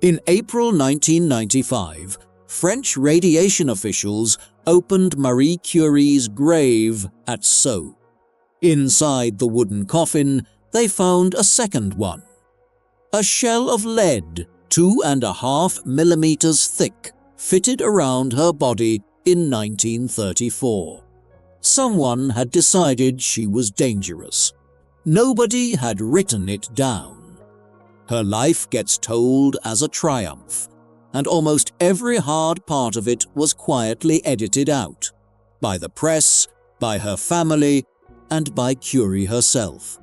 In April 1995, French radiation officials opened Marie Curie's grave at Sceaux. Inside the wooden coffin, they found a second one. A shell of lead, 2.5 millimeters thick, fitted around her body in 1934. Someone had decided she was dangerous. Nobody had written it down. Her life gets told as a triumph, and almost every hard part of it was quietly edited out, by the press, by her family, and by Curie herself.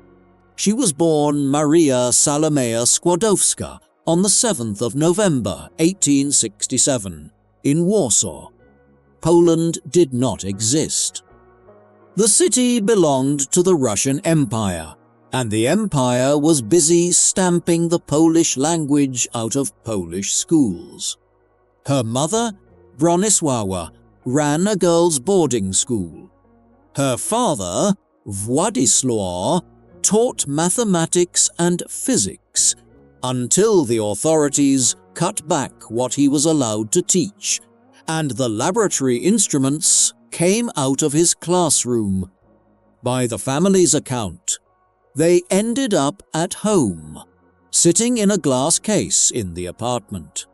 She was born Maria Salomea Skłodowska on the 7th of November 1867 in Warsaw. Poland did not exist. The city belonged to the Russian Empire, and the empire was busy stamping the Polish language out of Polish schools. Her mother, Bronisława, ran a girls' boarding school. Her father, Władysław, taught mathematics and physics until the authorities cut back what he was allowed to teach, and the laboratory instruments came out of his classroom. By the family's account, they ended up at home, sitting in a glass case in the apartment.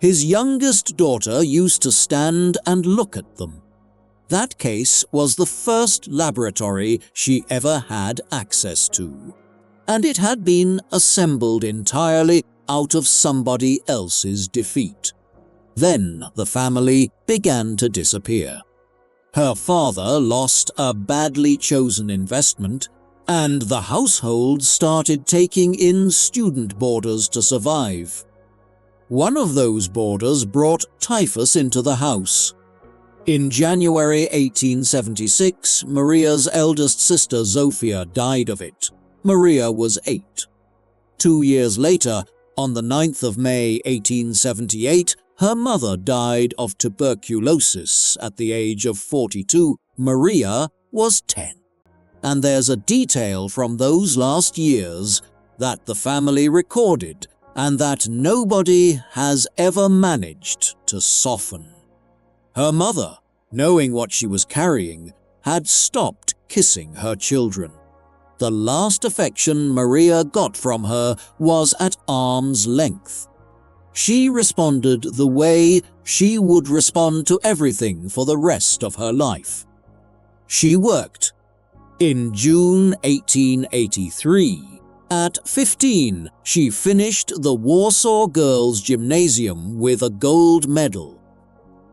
His youngest daughter used to stand and look at them. That case was the first laboratory she ever had access to, and it had been assembled entirely out of somebody else's defeat. Then the family began to disappear. Her father lost a badly chosen investment, and the household started taking in student boarders to survive. One of those boarders brought typhus into the house. In January 1876, Maria's eldest sister Zofia died of it. Maria was 8. 2 years later, on the 9th of May 1878, her mother died of tuberculosis at the age of 42. Maria was 10. And there's a detail from those last years that the family recorded and that nobody has ever managed to soften. Her mother, knowing what she was carrying, had stopped kissing her children. The last affection Maria got from her was at arm's length. She responded the way she would respond to everything for the rest of her life. She worked. In June 1883, at 15, she finished the Warsaw Girls' Gymnasium with a gold medal,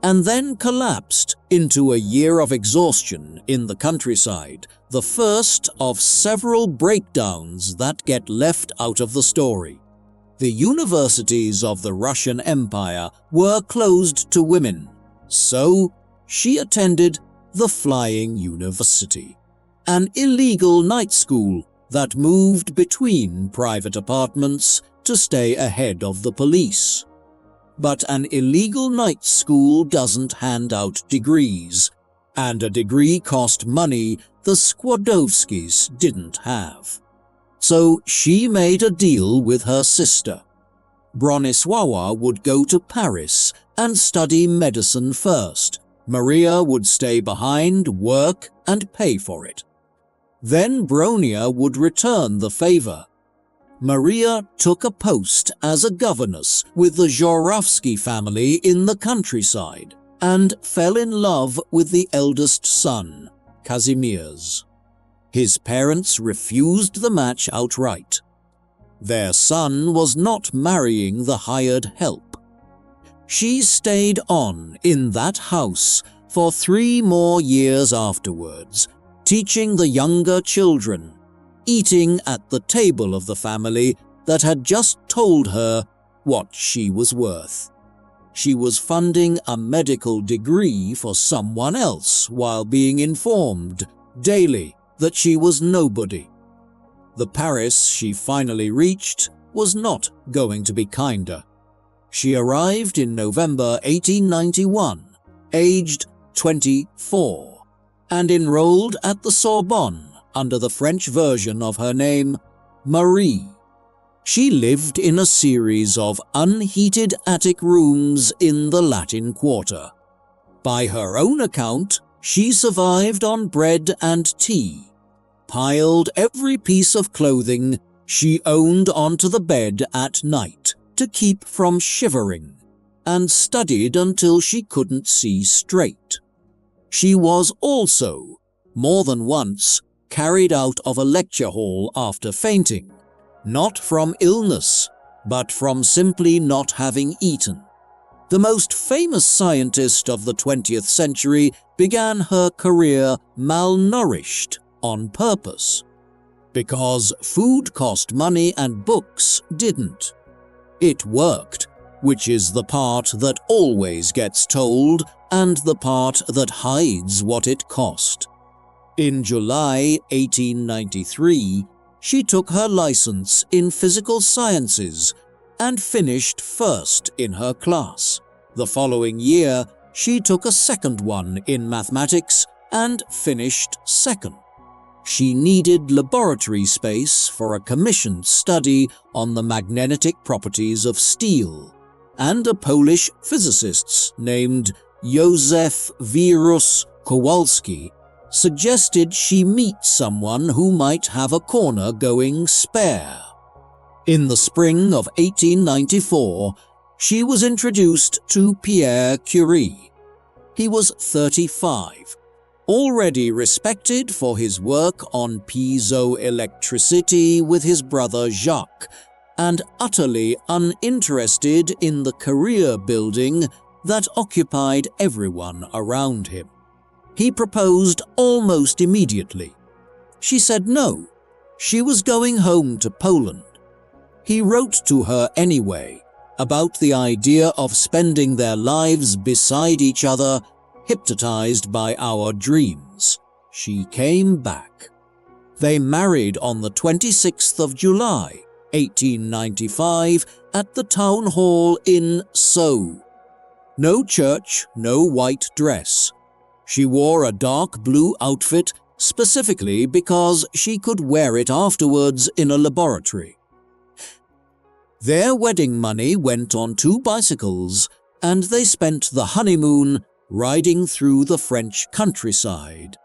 and then collapsed into a year of exhaustion in the countryside, the first of several breakdowns that get left out of the story. The universities of the Russian Empire were closed to women, so she attended the Flying University, an illegal night school that moved between private apartments to stay ahead of the police. But an illegal night school doesn't hand out degrees, and a degree cost money the Skłodowskis didn't have. So she made a deal with her sister. Bronisława would go to Paris and study medicine first. Maria would stay behind, work, and pay for it. Then Bronia would return the favor. Maria took a post as a governess with the Żorowski family in the countryside and fell in love with the eldest son, Kazimierz. His parents refused the match outright. Their son was not marrying the hired help. She stayed on in that house for 3 more years afterwards, teaching the younger children, eating at the table of the family that had just told her what she was worth. She was funding a medical degree for someone else while being informed daily that she was nobody. The Paris she finally reached was not going to be kinder. She arrived in November 1891, aged 24, and enrolled at the Sorbonne under the French version of her name, Marie. She lived in a series of unheated attic rooms in the Latin Quarter. By her own account, she survived on bread and tea, piled every piece of clothing she owned onto the bed at night to keep from shivering, and studied until she couldn't see straight. She was also, more than once, carried out of a lecture hall after fainting, not from illness, but from simply not having eaten. The most famous scientist of the 20th century began her career malnourished on purpose, because food cost money and books didn't. It worked, which is the part that always gets told and the part that hides what it cost. In July 1893, she took her license in physical sciences and finished first in her class. The following year, she took a second one in mathematics and finished second. She needed laboratory space for a commissioned study on the magnetic properties of steel, and a Polish physicist named Józef Wirus Kowalski suggested she meet someone who might have a corner going spare. In the spring of 1894, she was introduced to Pierre Curie. He was 35, already respected for his work on piezoelectricity with his brother Jacques, and utterly uninterested in the career building that occupied everyone around him. He proposed almost immediately. She said no. She was going home to Poland. He wrote to her anyway about the idea of spending their lives beside each other, hypnotized by our dreams. She came back. They married on the 26th of July, 1895, at the town hall in Sceaux. No church, no white dress. She wore a dark blue outfit specifically because she could wear it afterwards in a laboratory. Their wedding money went on 2 bicycles, and they spent the honeymoon riding through the French countryside.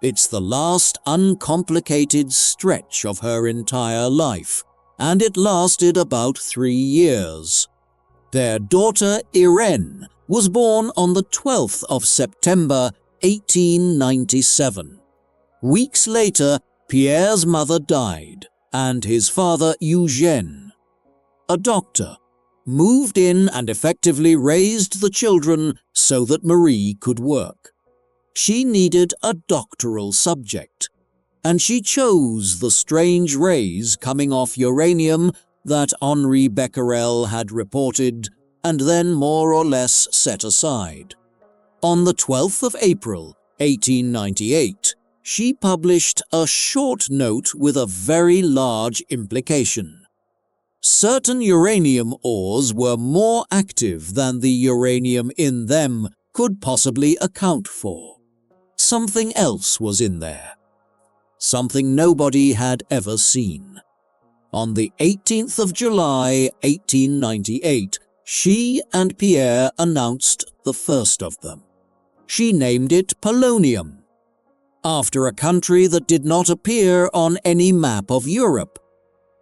It's the last uncomplicated stretch of her entire life, and it lasted about 3 years. Their daughter Irene was born on the 12th of September 1897. Weeks later, Pierre's mother died, and his father Eugène, a doctor, moved in and effectively raised the children so that Marie could work. She needed a doctoral subject, and she chose the strange rays coming off uranium that Henri Becquerel had reported and then more or less set aside. On the 12th of April, 1898, she published a short note with a very large implication. Certain uranium ores were more active than the uranium in them could possibly account for. Something else was in there. Something nobody had ever seen. On the 18th of July, 1898, she and Pierre announced the first of them. She named it polonium, after a country that did not appear on any map of Europe,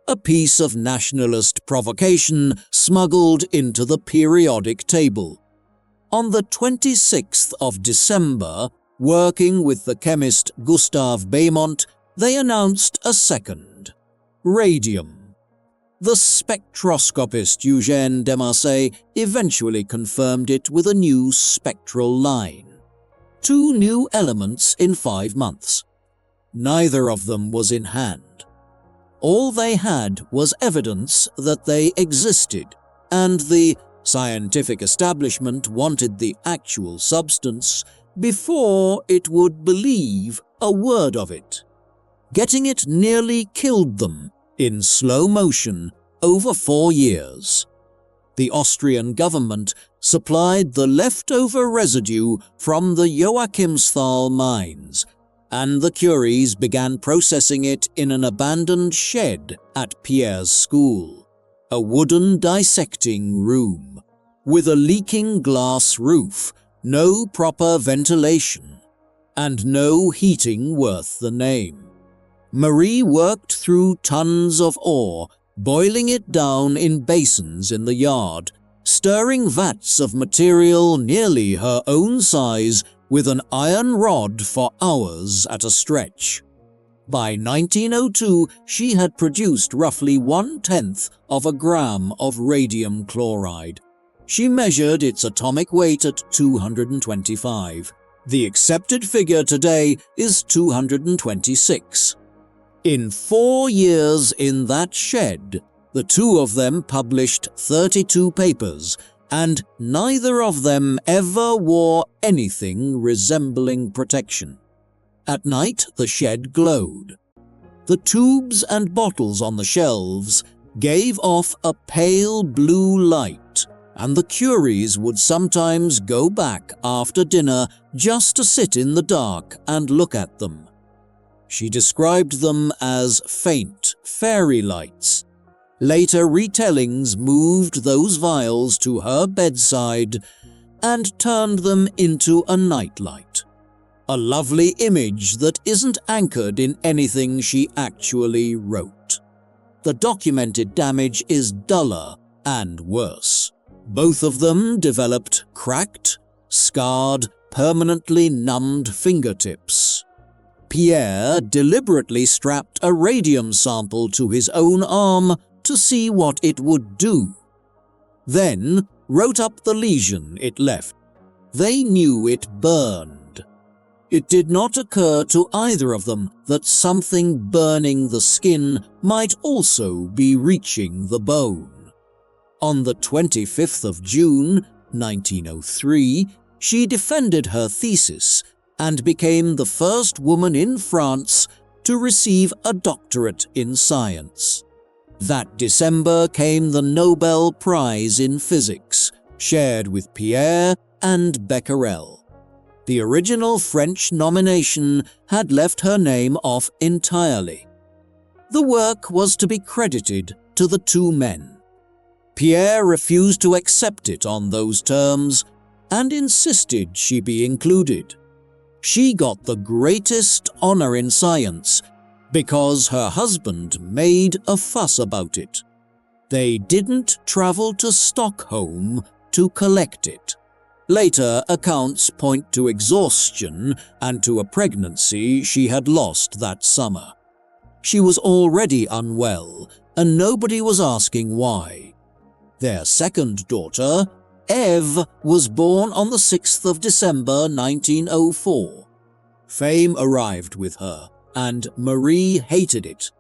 a piece of nationalist provocation smuggled into the periodic table. On the 26th of December, working with the chemist Gustave Beaumont, they announced a second, radium. The spectroscopist Eugène Demarçay eventually confirmed it with a new spectral line. 2 new elements in 5 months. Neither of them was in hand. All they had was evidence that they existed, and the scientific establishment wanted the actual substance before it would believe a word of it. Getting it nearly killed them in slow motion over 4 years. The Austrian government supplied the leftover residue from the Joachimsthal mines, and the Curies began processing it in an abandoned shed at Pierre's school. a wooden dissecting room, with a leaking glass roof, no proper ventilation, and no heating worth the name. Marie worked through tons of ore, boiling it down in basins in the yard, stirring vats of material nearly her own size with an iron rod for hours at a stretch. By 1902, she had produced roughly 1/10 of a gram of radium chloride. She measured its atomic weight at 225. The accepted figure today is 226. In 4 years in that shed, the two of them published 32 papers, and neither of them ever wore anything resembling protection. At night, the shed glowed. The tubes and bottles on the shelves gave off a pale blue light, and the Curies would sometimes go back after dinner just to sit in the dark and look at them. She described them as faint fairy lights. Later retellings moved those vials to her bedside and turned them into a nightlight. A lovely image that isn't anchored in anything she actually wrote. The documented damage is duller and worse. Both of them developed cracked, scarred, permanently numbed fingertips. Pierre deliberately strapped a radium sample to his own arm to see what it would do. Then wrote up the lesion it left. They knew it burned. It did not occur to either of them that something burning the skin might also be reaching the bone. On the 25th of June, 1903, she defended her thesis and became the first woman in France to receive a doctorate in science. That December came the Nobel Prize in Physics, shared with Pierre and Becquerel. The original French nomination had left her name off entirely. The work was to be credited to the two men. Pierre refused to accept it on those terms and insisted she be included. She got the greatest honor in science because her husband made a fuss about it. They didn't travel to Stockholm to collect it. Later accounts point to exhaustion and to a pregnancy she had lost that summer. She was already unwell, and nobody was asking why. Their second daughter, Eve, was born on the 6th of December 1904. Fame arrived with her, and Marie hated it.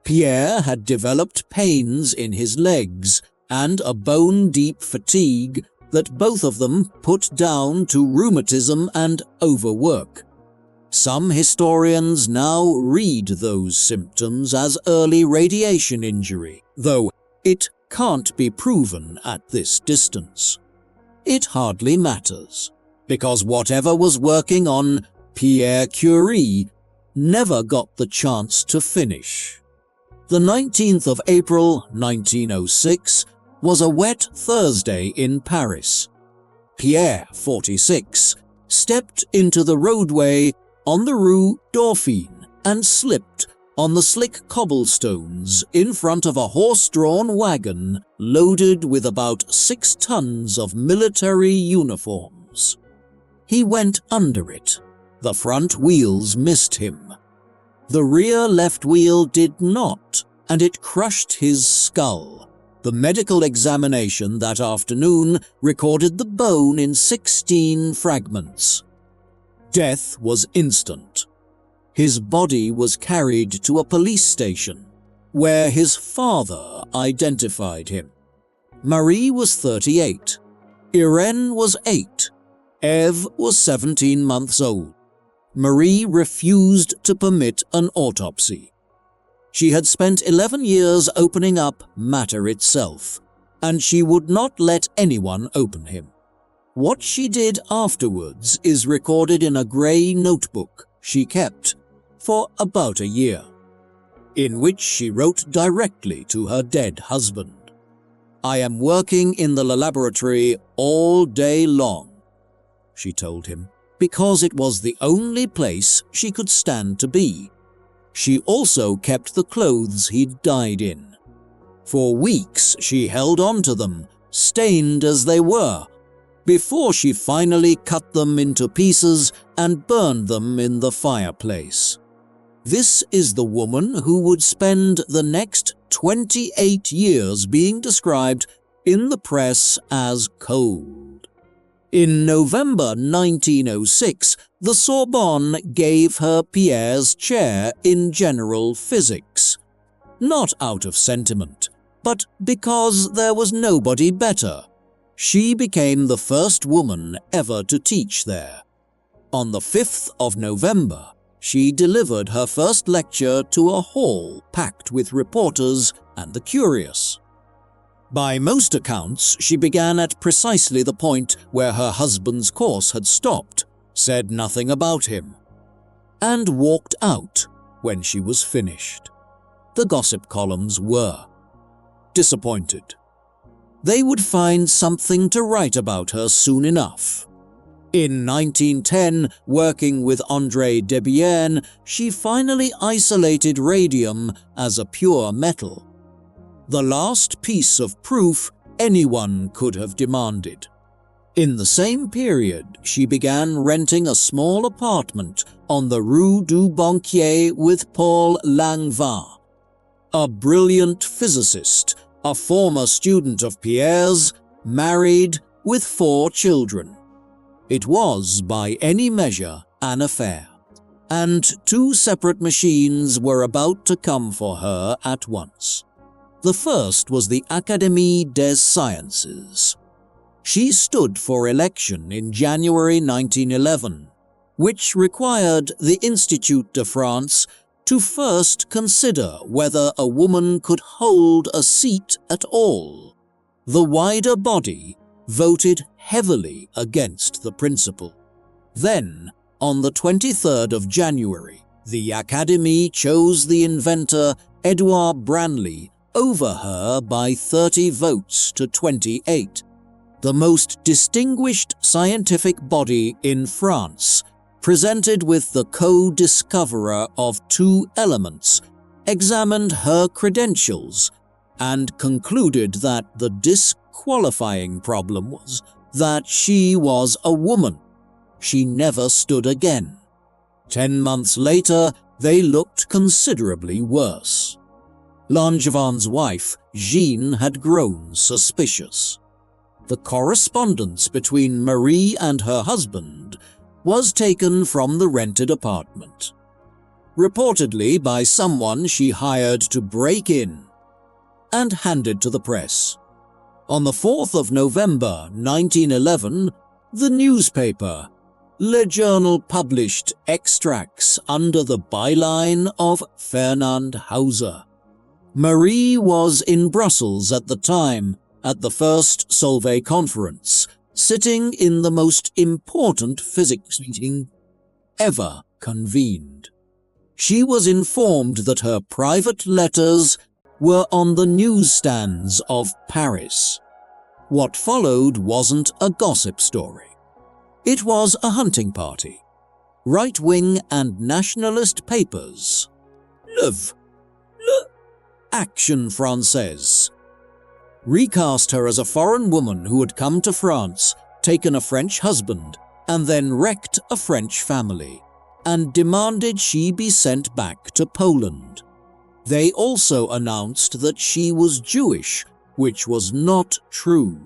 Pierre had developed pains in his legs and a bone-deep fatigue that both of them put down to rheumatism and overwork. Some historians now read those symptoms as early radiation injury, though it can't be proven at this distance. It hardly matters, because whatever was working on Pierre Curie never got the chance to finish. The 19th of April 1906 was a wet Thursday in Paris. Pierre, 46, stepped into the roadway on the Rue Dauphine and slipped on the slick cobblestones in front of a horse-drawn wagon loaded with about 6 tons of military uniforms. He went under it. The front wheels missed him. The rear left wheel did not, and it crushed his skull. The medical examination that afternoon recorded the bone in 16 fragments. Death was instant. His body was carried to a police station, where his father identified him. Marie was 38. Irene was 8. Eve was 17 months old. Marie refused to permit an autopsy. She had spent 11 years opening up matter itself, and she would not let anyone open him. What she did afterwards is recorded in a grey notebook she kept for about a year, in which she wrote directly to her dead husband. I am working in the laboratory all day long," she told him, because it was the only place she could stand to be. She also kept the clothes he'd died in. For weeks she held on to them, stained as they were, before she finally cut them into pieces and burned them in the fireplace. This is the woman who would spend the next 28 years being described in the press as cold. In November 1906, the Sorbonne gave her Pierre's chair in general physics, not out of sentiment, but because there was nobody better. She became the first woman ever to teach there. On the 5th of November, she delivered her first lecture to a hall packed with reporters and the curious. By most accounts, she began at precisely the point where her husband's course had stopped, said nothing about him, and walked out when she was finished. The gossip columns were disappointed. They would find something to write about her soon enough. In 1910, working with André Debierne, she finally isolated radium as a pure metal. The last piece of proof anyone could have demanded. In the same period, she began renting a small apartment on the Rue du Banquier with Paul Langevin, a brilliant physicist, a former student of Pierre's, married with 4 children. It was, by any measure, an affair, and 2 separate machines were about to come for her at once. The first was the Académie des Sciences. She stood for election in January 1911, which required the Institut de France to first consider whether a woman could hold a seat at all. The wider body voted heavily against the principle. Then, on the 23rd of January, the Academy chose the inventor Edouard Branly over her by 30 votes to 28. The most distinguished scientific body in France, presented with the co-discoverer of 2 elements, examined her credentials and concluded that the disqualifying problem was that she was a woman. She never stood again. 10 months later, they looked considerably worse. Langevin's wife, Jeanne, had grown suspicious. The correspondence between Marie and her husband was taken from the rented apartment, reportedly by someone she hired to break in, and handed to the press. On the 4th of November 1911, the newspaper, Le Journal, published extracts under the byline of Fernand Hauser. Marie was in Brussels at the time, at the first Solvay conference, sitting in the most important physics meeting ever convened. She was informed that her private letters were on the newsstands of Paris. What followed wasn't a gossip story. It was a hunting party. Right-wing and nationalist papers. Action Française recast her as a foreign woman who had come to France, taken a French husband, and then wrecked a French family, and demanded she be sent back to Poland. They also announced that she was Jewish, which was not true.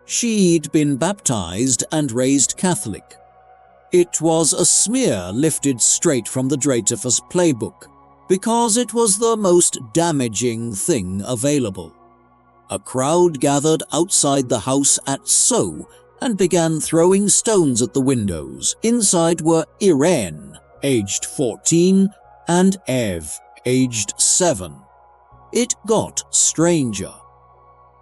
She'd been baptized and raised Catholic. It was a smear lifted straight from the Dreyfus playbook, because it was the most damaging thing available. A crowd gathered outside the house at Sceaux and began throwing stones at the windows. Inside were Irene, aged 14, and Eve, aged 7. It got stranger.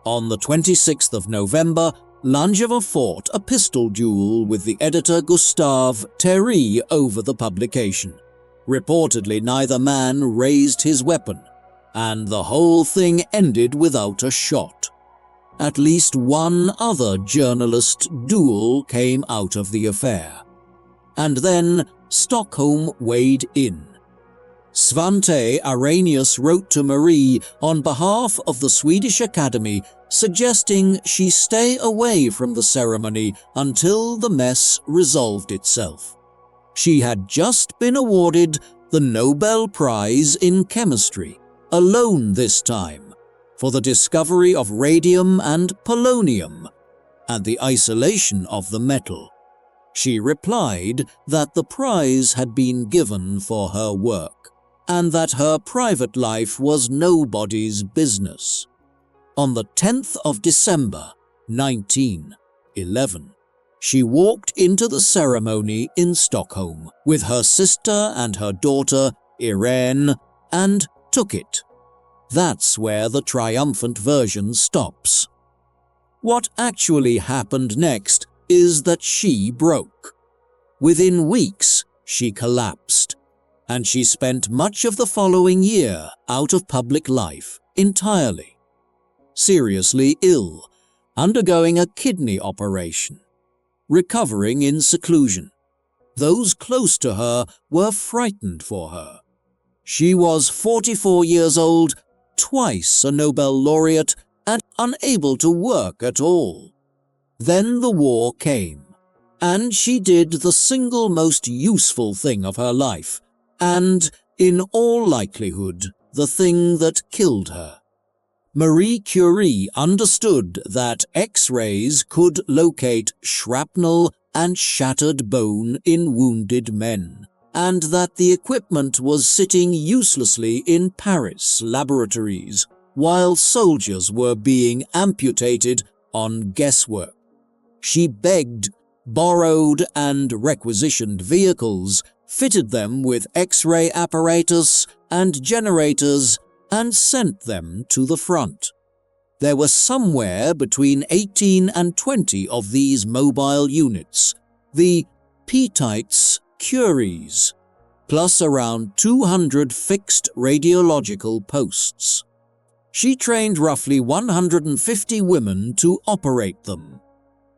On the 26th of November, Langevin fought a pistol duel with the editor Gustave Thierry over the publication. Reportedly, neither man raised his weapon, and the whole thing ended without a shot. At least one other journalist duel came out of the affair. And then Stockholm weighed in. Svante Arrhenius wrote to Marie on behalf of the Swedish Academy, suggesting she stay away from the ceremony until the mess resolved itself. She had just been awarded the Nobel Prize in Chemistry, alone this time, for the discovery of radium and polonium and the isolation of the metal. She replied that the prize had been given for her work, and that her private life was nobody's business. On the 10th of December, 1911, she walked into the ceremony in Stockholm with her sister and her daughter, Irene, and took it. That's where the triumphant version stops. What actually happened next is that she broke. Within weeks, she collapsed, and she spent much of the following year out of public life entirely. Seriously ill, undergoing a kidney operation, recovering in seclusion. Those close to her were frightened for her. She was 44 years old, twice a Nobel laureate, and unable to work at all. Then the war came, and she did the single most useful thing of her life, and, in all likelihood, the thing that killed her. Marie Curie understood that X-rays could locate shrapnel and shattered bone in wounded men, and that the equipment was sitting uselessly in Paris laboratories while soldiers were being amputated on guesswork. She begged, borrowed, and requisitioned vehicles, fitted them with X-ray apparatus and generators, and sent them to the front. There were somewhere between 18 and 20 of these mobile units, the Petites Curies, plus around 200 fixed radiological posts. She trained roughly 150 women to operate them.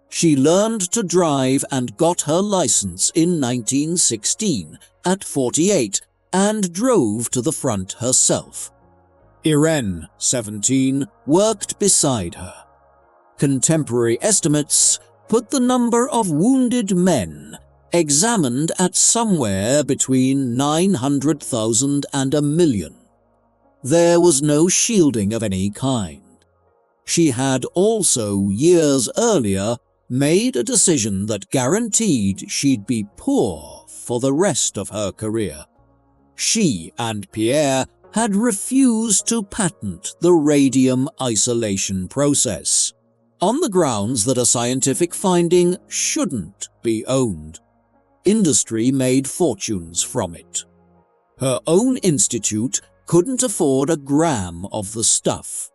She learned to drive and got her license in 1916 at 48 and drove to the front herself. Irene, 17, worked beside her. Contemporary estimates put the number of wounded men examined at somewhere between 900,000 and 1 million. There was no shielding of any kind. She had also, years earlier, made a decision that guaranteed she'd be poor for the rest of her career. She and Pierre had refused to patent the radium isolation process, on the grounds that a scientific finding shouldn't be owned. Industry made fortunes from it. Her own institute couldn't afford a gram of the stuff.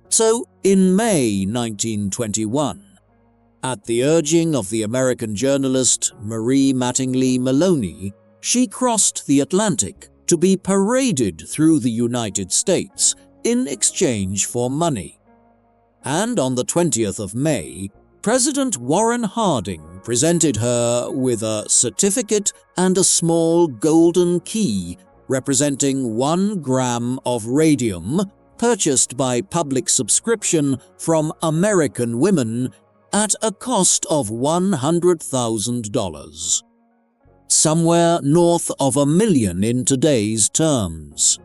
So, in May 1921, at the urging of the American journalist Marie Mattingly Maloney, she crossed the Atlantic to be paraded through the United States in exchange for money. And on the 20th of May, President Warren Harding presented her with a certificate and a small golden key representing 1 gram of radium purchased by public subscription from American women at a cost of $100,000. Somewhere north of 1 million in today's terms.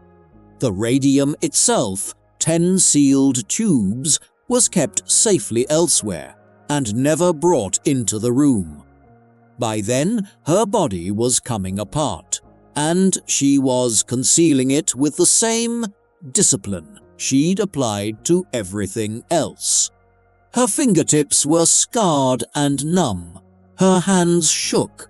The radium itself, 10 sealed tubes, was kept safely elsewhere and never brought into the room. By then, her body was coming apart, and she was concealing it with the same discipline she'd applied to everything else. Her fingertips were scarred and numb. Her hands shook.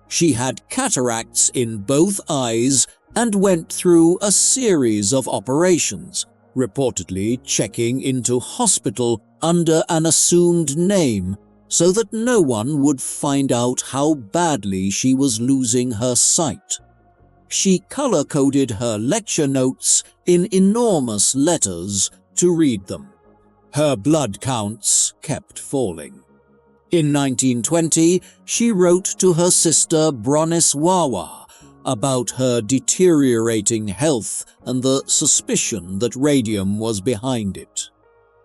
She had cataracts in both eyes and went through a series of operations, reportedly checking into hospital under an assumed name so that no one would find out how badly she was losing her sight. She color-coded her lecture notes in enormous letters to read them. Her blood counts kept falling. In 1920, she wrote to her sister Bronisława about her deteriorating health and the suspicion that radium was behind it,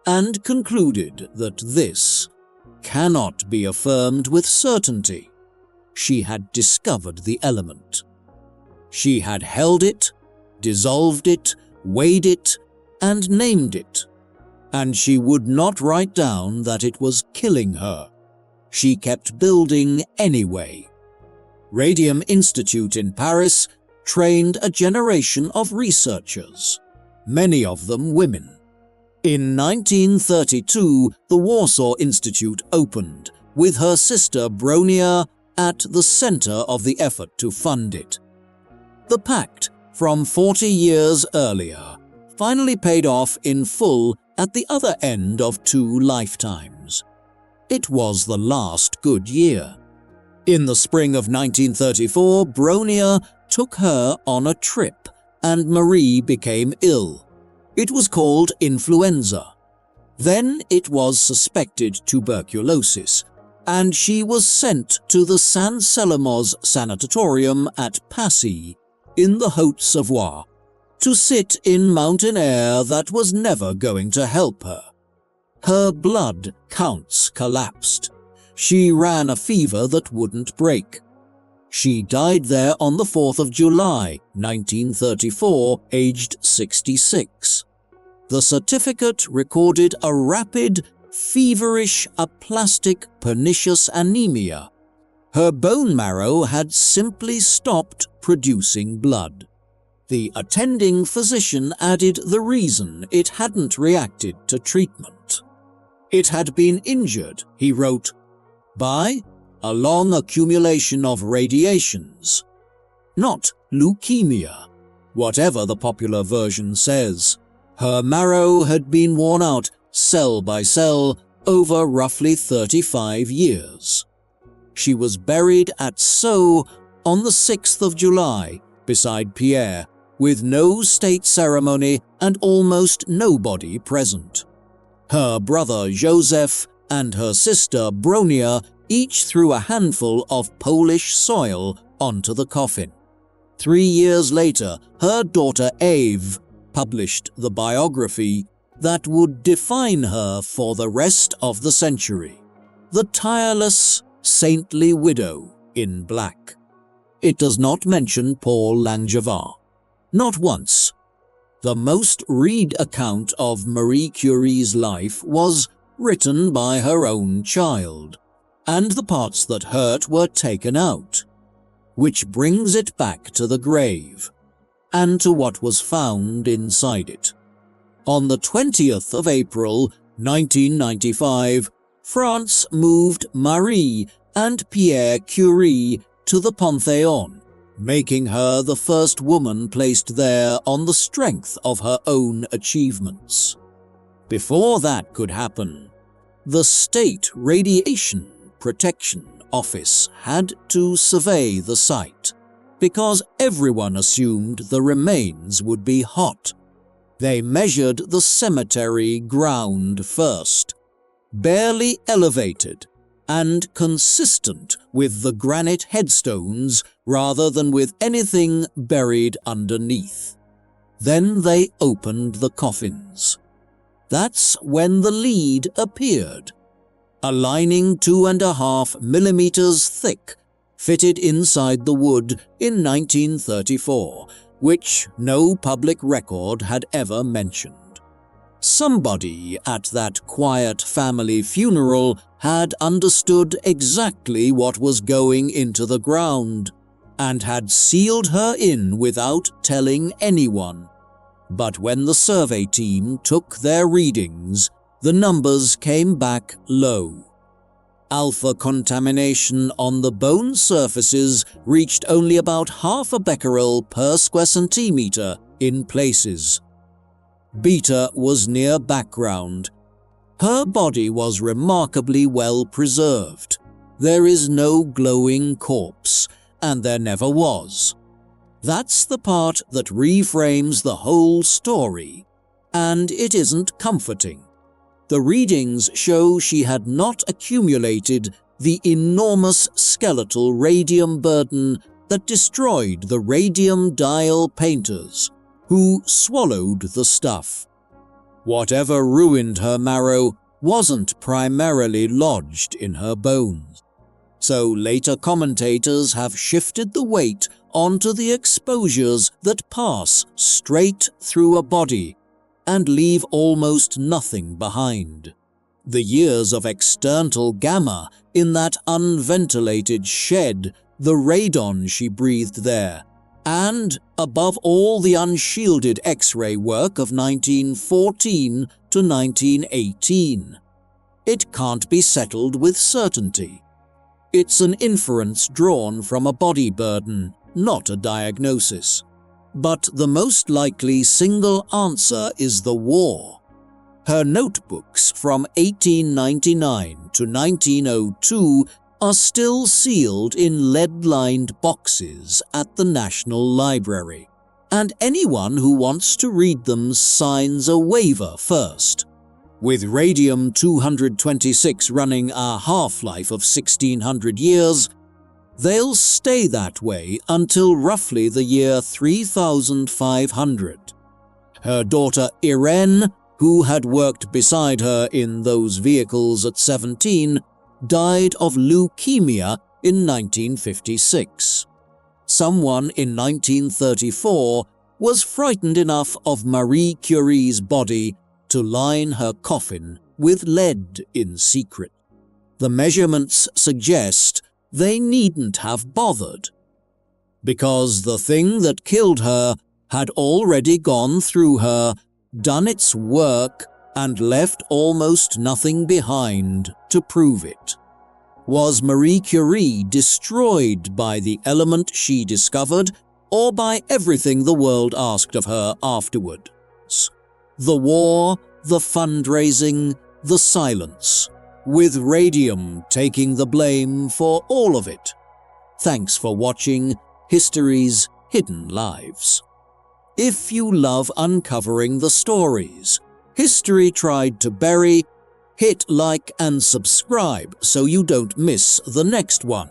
and concluded that this cannot be affirmed with certainty. She had discovered the element. She had held it, dissolved it, weighed it, and named it, and she would not write down that it was killing her. She kept building anyway. Radium Institute in Paris trained a generation of researchers, many of them women. In 1932, the Warsaw Institute opened, with her sister Bronia at the center of the effort to fund it. The pact from 40 years earlier finally paid off in full at the other end of 2 lifetimes. It was the last good year. In the spring of 1934, Bronia took her on a trip, and Marie became ill. It was called influenza. Then it was suspected tuberculosis, and she was sent to the San Selimo's sanatorium at Passy, in the Haute-Savoie, to sit in mountain air that was never going to help her. Her blood counts collapsed. She ran a fever that wouldn't break. She died there on the 4th of July, 1934, aged 66. The certificate recorded a rapid, feverish, aplastic, pernicious anaemia. Her bone marrow had simply stopped producing blood. The attending physician added the reason it hadn't reacted to treatment. It had been injured, he wrote, by a long accumulation of radiations, not leukemia, whatever the popular version says. Her marrow had been worn out cell by cell over roughly 35 years. She was buried at Sceaux on the 6th of July beside Pierre, with no state ceremony and almost nobody present. Her brother Joseph and her sister Bronia each threw a handful of Polish soil onto the coffin. 3 years later, her daughter Eve published the biography that would define her for the rest of the century, The Tireless, Saintly Widow in Black. It does not mention Paul Langevin. Not once. The most read account of Marie Curie's life was written by her own child, and the parts that hurt were taken out, which brings it back to the grave, and to what was found inside it. On the 20th of April, 1995, France moved Marie and Pierre Curie to the Panthéon, making her the first woman placed there on the strength of her own achievements. Before that could happen, the State Radiation Protection Office had to survey the site, because everyone assumed the remains would be hot. They measured the cemetery ground first, barely elevated and consistent with the granite headstones rather than with anything buried underneath. Then they opened the coffins. That's when the lead appeared. A lining 2.5 millimeters thick, fitted inside the wood in 1934, which no public record had ever mentioned. Somebody at that quiet family funeral had understood exactly what was going into the ground, and had sealed her in without telling anyone. But when the survey team took their readings, the numbers came back low. Alpha contamination on the bone surfaces reached only about 0.5 becquerel per square centimeter in places. Beta was near background. Her body was remarkably well preserved. There is no glowing corpse, and there never was. That's the part that reframes the whole story, and it isn't comforting. The readings show she had not accumulated the enormous skeletal radium burden that destroyed the radium dial painters, who swallowed the stuff. Whatever ruined her marrow wasn't primarily lodged in her bones. So later commentators have shifted the weight onto the exposures that pass straight through a body and leave almost nothing behind. The years of external gamma in that unventilated shed, the radon she breathed there, and, above all, the unshielded X-ray work of 1914 to 1918. It can't be settled with certainty. It's an inference drawn from a body burden, not a diagnosis. But the most likely single answer is the war. Her notebooks from 1899 to 1902 are still sealed in lead-lined boxes at the National Library, and anyone who wants to read them signs a waiver first. With radium-226 running a half-life of 1600 years, they'll stay that way until roughly the year 3500. Her daughter Irene, who had worked beside her in those vehicles at 17, died of leukemia in 1956. Someone in 1934 was frightened enough of Marie Curie's body to line her coffin with lead in secret. The measurements suggest they needn't have bothered, because the thing that killed her had already gone through her, done its work, and left almost nothing behind to prove it. Was Marie Curie destroyed by the element she discovered, or by everything the world asked of her afterwards? The war, the fundraising, the silence, with radium taking the blame for all of it. Thanks for watching History's Hidden Lives. If you love uncovering the stories history tried to bury, hit like and subscribe so you don't miss the next one.